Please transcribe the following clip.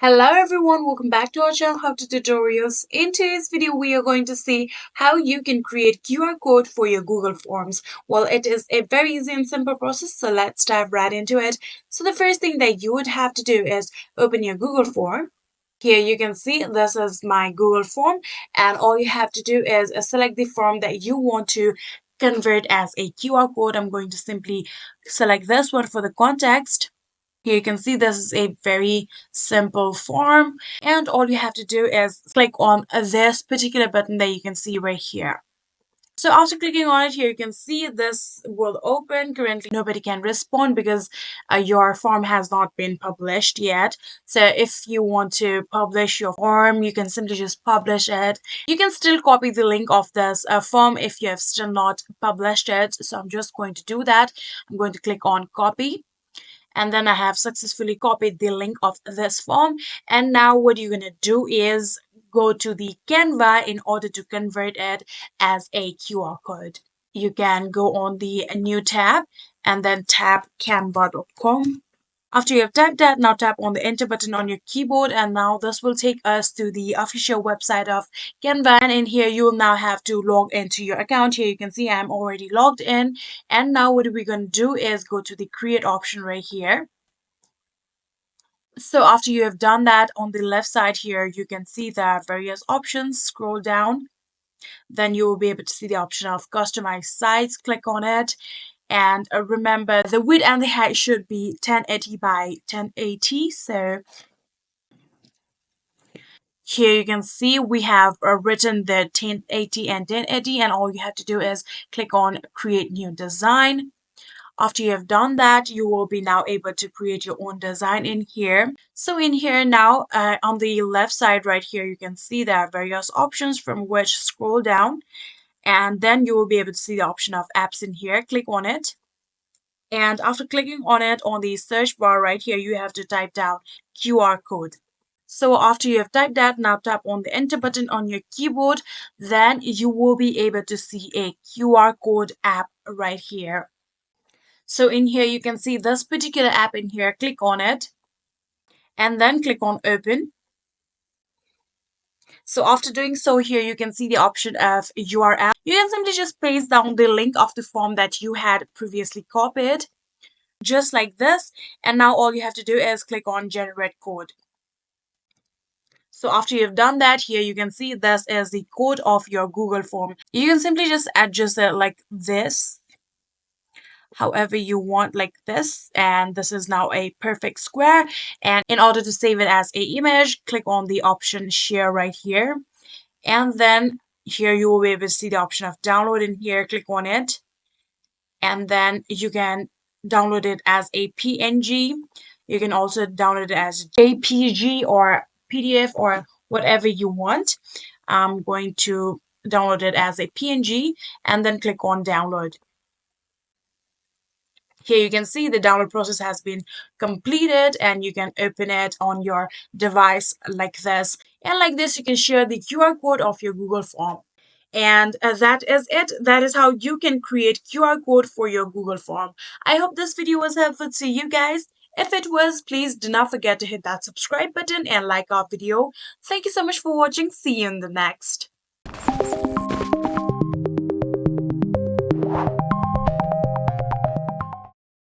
Hello everyone, welcome back to our channel How to Tutorials. In today's video, we are going to see how you can create QR code for your Google Forms. Well, it is a very easy and simple process, so let's dive right into it. So the first thing that you would have to do is open your Google form. Here you can see this is my Google form, and all you have to do is select the form that you want to convert as a QR code. I'm going to simply select this one for the context. Here you can see this is a very simple form, and all you have to do is click on this particular button that you can see right here. So after clicking on it, here you can see this will open. Currently nobody can respond because your form has not been published yet. So if you want to publish your form, you can simply just publish it. You can still copy the link of this form if you have still not published it. So I'm just going to do that. I'm going to click on copy, and then I have successfully copied the link of this form. And now what you're going to do is go to the Canva in order to convert it as a QR code. You can go on the new tab and then tap canva.com. After you have typed that, now tap on the enter button on your keyboard, and now this will take us to the official website of Canva. And in here you will now have to log into your account. Here you can see I'm already logged in, and now what we're going to do is go to the create option right here. So after you have done that, on the left side here you can see there are various options. Scroll down, then you will be able to see the option of customize size. Click on it, and remember the width and the height should be 1080 by 1080. So here you can see we have written the 1080 and 1080, and all you have to do is click on create new design. After you have done that, you will be now able to create your own design in here. So in here now, on the left side right here, you can see there are various options from which scroll down, and then you will be able to see the option of apps in here. Click on it. And after clicking on it, on the search bar right here, you have to type down QR code. So after you have typed that, now tap on the enter button on your keyboard. Then you will be able to see a QR code app right here. So in here, you can see this particular app in here. Click on it and then click on open. So after doing so, here you can see the option of URL. You can simply just paste down the link of the form that you had previously copied, just like this. And now all you have to do is click on generate code. So after you've done that, here you can see this is the code of your Google form. You can simply just adjust it like this, however you want, like this, and this is now a perfect square. And in order to save it as a image, click on the option share right here, and then here you will be able to see the option of download in here. Click on it, and then you can download it as a PNG. You can also download it as JPG or PDF or whatever you want. I'm going to download it as a PNG and then click on download. Here you can see the download process has been completed, and you can open it on your device like this. And like this, you can share the QR code of your Google form. And that is it. That is how you can create QR code for your Google form. I hope this video was helpful to you guys. If it was, please do not forget to hit that subscribe button and like our video. Thank you so much for watching. See you in the next.